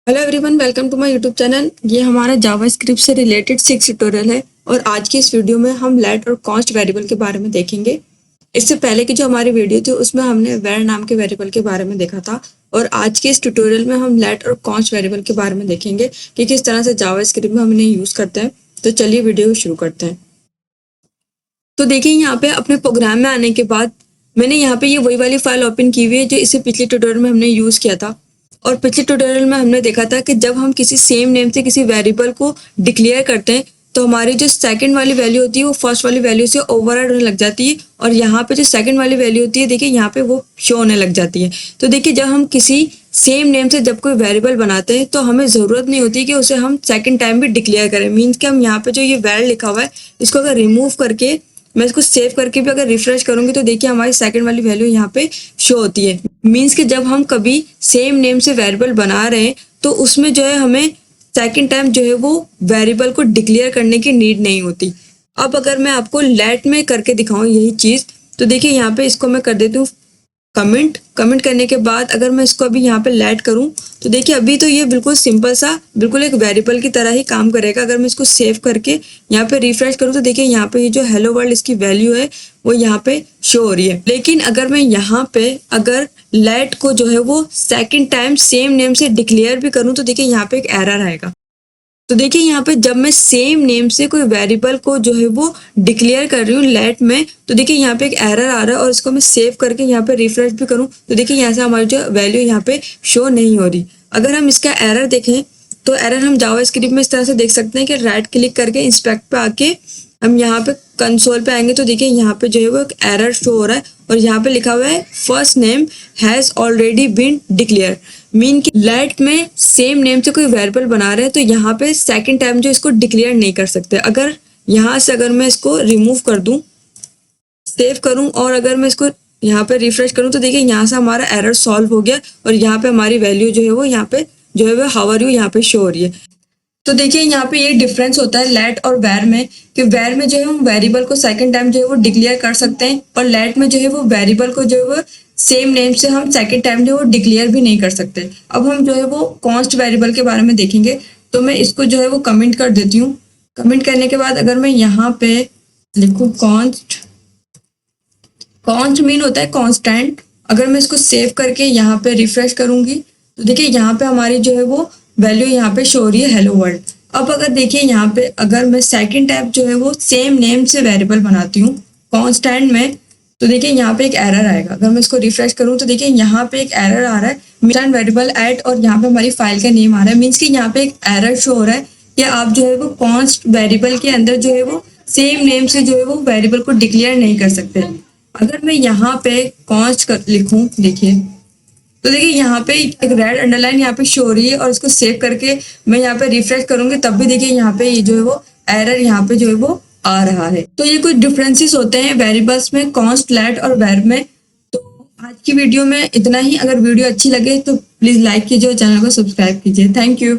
Hello everyone, welcome to my YouTube channel. ये हमारा JavaScript से रिलेटेड 6 ट्यूटोरियल है और आज की इस वीडियो में हम लेट और कॉन्स्ट वेरिएबल के बारे में देखेंगे। इससे पहले की जो हमारी वीडियो थी उसमें हमने वेर नाम के वेरिएबल के बारे में देखा था और आज के इस ट्यूटोरियल में हम लेट और कॉन्स्ट वेरिएबल के बारे में देखेंगे कि किस तरह से जावास्क्रिप्ट में हम इन्हें यूज़ करते हैं। तो चलिए वीडियो शुरू करते हैं। तो देखिए, यहाँ पे अपने प्रोग्राम में आने के बाद मैंने यहाँ पे ये वही वाली फाइल ओपन की हुई है जो इसे पिछले ट्यूटोरियल में हमने यूज़ किया था। और पिछले ट्यूटोरियल में हमने देखा था कि जब हम किसी सेम नेम से किसी वेरिएबल को डिक्लेयर करते हैं तो हमारी जो सेकंड वाली वैल्यू होती है वो फर्स्ट वाली वैल्यू से ओवरराइड होने लग जाती है और यहाँ पे जो सेकंड वाली वैल्यू होती है, देखिए यहाँ पे वो शो होने लग जाती है। तो देखिए, जब हम किसी सेम नेम से जब कोई वेरिएबल बनाते हैं तो हमें ज़रूरत नहीं होती कि उसे हम सेकंड टाइम भी डिक्लेयर करें। मीन्स कि हम यहाँ पे जो ये वैर लिखा हुआ है इसको अगर रिमूव करके मैं इसको सेव करके भी अगर रिफ्रेश करूंगी तो देखिए हमारी सेकंड वाली वैल्यू यहाँ पे शो होती है। मीन्स कि जब हम कभी सेम नेम से वेरिएबल बना रहे हैं तो उसमें जो है हमें सेकंड टाइम जो है वो वेरिएबल को डिक्लेयर करने की नीड नहीं होती। अब अगर मैं आपको लेट में करके दिखाऊं यही चीज़, तो देखिए यहाँ पे इसको मैं कर देती हूँ कमेंट करने के बाद अगर मैं इसको अभी यहाँ पे लेट करूँ तो देखिए अभी तो ये बिल्कुल सिंपल सा बिल्कुल एक वेरिएबल की तरह ही काम करेगा। अगर मैं इसको सेव करके यहाँ पे रिफ्रेश करूँ तो देखिए यहाँ पे ये जो हेलो वर्ल्ड इसकी वैल्यू है वो यहाँ पे शो हो रही है। लेकिन अगर मैं यहाँ पे अगर लेट को जो है वो सेकंड टाइम सेम नेम से डिक्लेयर भी करूँ तो देखिए यहाँ पे एक एरर आएगा। तो देखिए यहाँ पे जब मैं सेम नेम से कोई वेरिएबल को जो है वो डिक्लेयर कर रही हूँ लेट में, तो देखिए यहाँ पे एक एरर आ रहा है और इसको मैं सेव करके यहाँ पे रिफ्रेश भी करूँ तो देखिए यहाँ से हमारी जो वैल्यू यहाँ पे शो नहीं हो रही। अगर हम इसका एरर देखें तो एरर हम जावास्क्रिप्ट में इस तरह से देख सकते हैं कि राइट क्लिक करके इंस्पेक्ट पे आके हम यहाँ पे कंसोल पे आएंगे तो देखिए यहाँ पे जो है वो एक एरर शो हो रहा है और यहाँ पे लिखा हुआ है first name has already been declare. Mean कि लेट में सेम नेम से कोई वेरिएबल बना रहे हैं तो यहाँ पे सेकंड टाइम जो इसको डिक्लेयर नहीं कर सकते। अगर यहाँ से अगर मैं इसको रिमूव कर दूं, सेव करूं और अगर मैं इसको यहाँ पे रिफ्रेश करूं तो देखिए यहाँ से हमारा एरर सॉल्व हो गया और यहाँ पे हमारी वैल्यू जो है वो यहाँ पे जो है वो हाउ आर यू यहाँ पे शो हो रही है। तो देखिए यहाँ पे ये डिफरेंस होता है लेट और वेर में कि वेर में जो है हम वेरिएबल को सेकंड टाइम जो है वो डिक्लेयर कर सकते हैं और लेट में जो है वो वेरिएबल को जो है वो सेम नेम से हम सेकंड टाइम जो है वो डिक्लेयर भी नहीं कर सकते। अब हम जो है वो कॉन्स्ट वेरिएबल के बारे में देखेंगे तो मैं इसको जो है वो कमेंट कर देती हूँ। कमेंट करने के बाद अगर मैं यहाँ पे लिखूँ कॉन्स्ट मीन होता है कांस्टेंट। अगर मैं इसको सेव करके यहाँ पे रिफ्रेश करूंगी तो देखिए यहाँ पे हमारी जो है वो वैल्यू यहाँ पे शो हो रही है हेलो वर्ल्ड। अब अगर देखिए यहाँ पे अगर मैं सेकंड टाइप जो है वो सेम नेम से वेरिएबल बनाती हूँ कांस्टेंट में तो देखिए यहाँ पे एक एरर आएगा। अगर मैं इसको रिफ्रेश करूँ तो देखिए यहाँ पे एक एरर आ रहा है मिशन वेरिएबल एट और यहाँ पे हमारी फाइल का नेम आ रहा है। मीन्स कि यहाँ पे एक एरर शो हो रहा है कि आप जो है वो कॉन्स्ट वेरिएबल के अंदर जो है वो सेम नेम से जो है वो वेरिएबल को डिक्लेयर नहीं कर सकते। अगर मैं यहाँ पे कॉन्स्ट कर लिखूँ देखिए तो देखिए यहाँ पे एक रेड अंडरलाइन यहाँ पे शो हो रही है और इसको सेव करके मैं यहाँ पे रिफ्रेश करूंगी तब भी देखिए यहाँ पे ये जो है वो एरर यहाँ पे जो है वो आ रहा है। तो ये कुछ डिफरेंसेस होते हैं वेरिएबल्स में कॉन्स्ट लेट और वेर में। तो आज की वीडियो में इतना ही। अगर वीडियो अच्छी लगे तो प्लीज लाइक कीजिए और चैनल को सब्सक्राइब कीजिए। Thank you.